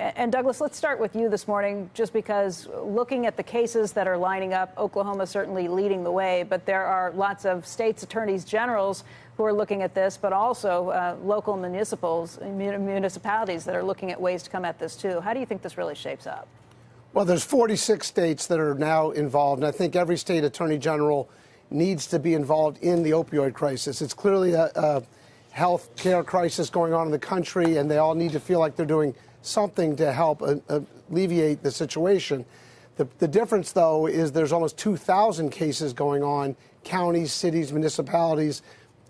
And Douglas, let's start with you this morning, just because looking at the cases that are lining up, Oklahoma certainly leading the way, but there are lots of states' attorneys generals who are looking at this, but also local municipalities that are looking at ways to come at this too. How do you think this really shapes up? Well, there's 46 states that are now involved, and I think every state attorney general needs to be involved in the opioid crisis. It's clearly a health care crisis going on in the country, and they all need to feel like they're doing something to help alleviate the situation. The difference, though, is there's almost 2,000 cases going on, counties, cities, municipalities,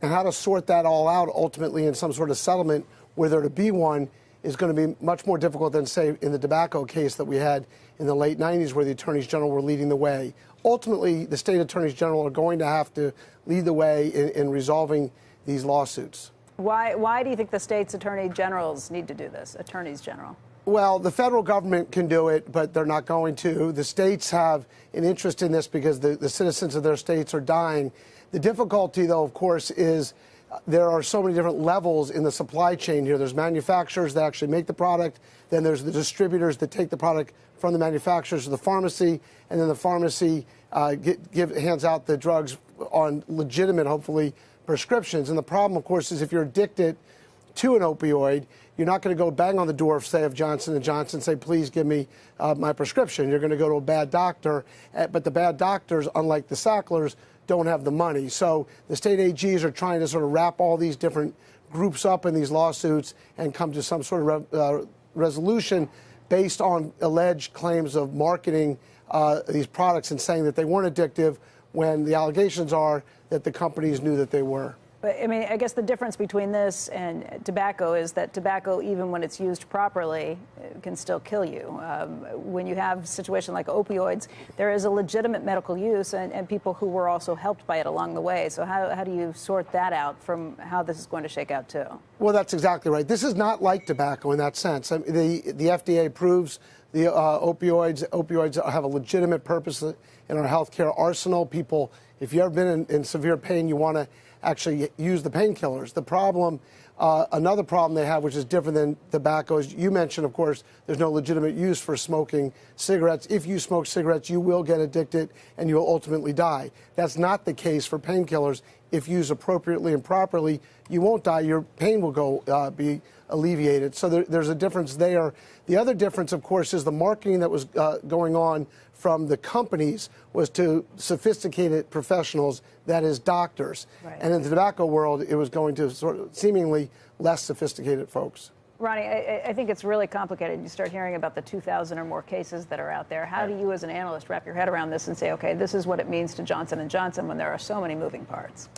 and how to sort that all out ultimately in some sort of settlement where there to be one is going to be much more difficult than, say, in the tobacco case that we had in the late 90s where the attorneys general were leading the way. Ultimately, the state attorneys general are going to have to lead the way in resolving these lawsuits. Why do you think the state's attorney generals need to do this, attorneys general? Well, the federal government can do it, but they're not going to. The states have an interest in this because the citizens of their states are dying. The difficulty, though, of course, is there are so many different levels in the supply chain here. There's manufacturers that actually make the product. Then there's the distributors that take the product from the manufacturers to the pharmacy. And then the pharmacy hands out the drugs on legitimate, hopefully, prescriptions. And the problem, of course, is if you're addicted to an opioid, you're not going to go bang on the door, say, of Johnson & Johnson and say, please give me my prescription. You're going to go to a bad doctor. But the bad doctors, unlike the Sacklers, don't have the money. So the state AGs are trying to sort of wrap all these different groups up in these lawsuits and come to some sort of resolution based on alleged claims of marketing these products and saying that they weren't addictive when the allegations are that the companies knew that they were. But, I mean, I guess the difference between this and tobacco is that tobacco, even when it's used properly, can still kill you. When you have a situation like opioids, there is a legitimate medical use and people who were also helped by it along the way. So how do you sort that out from how this is going to shake out, too? Well, that's exactly right. This is not like tobacco in that sense. I mean, the FDA approves the opioids. Opioids have a legitimate purpose in our healthcare arsenal. People, if you've ever been in severe pain, you want to actually use the painkillers. The problem, another problem they have, which is different than tobacco, is you mentioned, of course, there's no legitimate use for smoking cigarettes. If you smoke cigarettes, you will get addicted and you will ultimately die. That's not the case for painkillers. If used appropriately and properly, you won't die. Your pain will be alleviated. So there's a difference there. The other difference, of course, is the marketing that was going on from the companies was to sophisticated professionals, that is, doctors. Right. And in the tobacco world, it was going to sort of seemingly less sophisticated folks. Ronnie, I think it's really complicated. You start hearing about the 2,000 or more cases that are out there. How do you, as an analyst, wrap your head around this and say, okay, this is what it means to Johnson & Johnson when there are so many moving parts?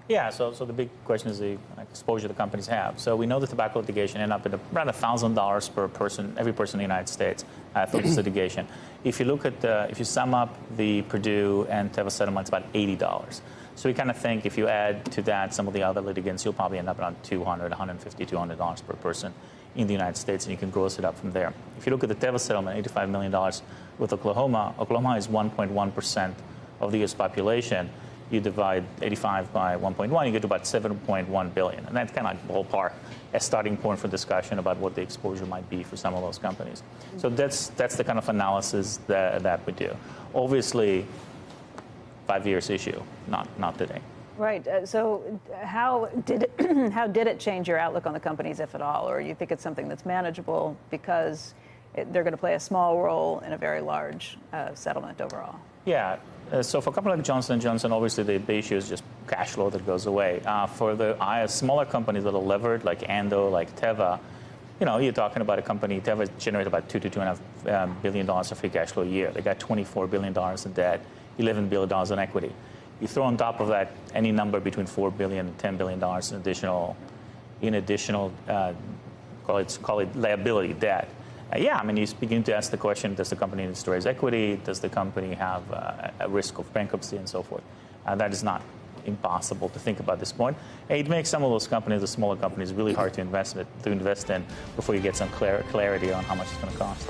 Yeah, so the big question is the exposure the companies have. So we know the tobacco litigation ended up at around $1,000 per person, every person in the United States for this litigation. If you look at if you sum up the Purdue and Teva settlement, it's about $80. So we kind of think if you add to that some of the other litigants, you'll probably end up around $200, $150, $200 per person in the United States, and you can gross it up from there. If you look at the Teva settlement, $85 million with Oklahoma, Oklahoma is 1.1% of the U.S. population. You divide 85 by 1.1, you get to about 7.1 billion. And that's kind of like ballpark a starting point for discussion about what the exposure might be for some of those companies. So that's the kind of analysis that we do. Obviously, 5 years issue, not today. Right. So how did it change your outlook on the companies, if at all? Or you think it's something that's manageable because they're going to play a small role in a very large settlement overall? Yeah. So for a company like Johnson & Johnson, obviously the issue is just cash flow that goes away. For the smaller companies that are levered, like Endo, like Teva, you know, you're talking about a company, Teva generated about $2 to $2.5 billion of free cash flow a year. They got $24 billion in debt, $11 billion in equity. You throw on top of that any number between $4 billion and $10 billion in additional call it liability debt. Yeah, I mean, you begin to ask the question, does the company need to raise equity? Does the company have a risk of bankruptcy and so forth? That is not impossible to think about at this point. It makes some of those companies, the smaller companies, really hard to invest in before you get some clarity on how much it's going to cost.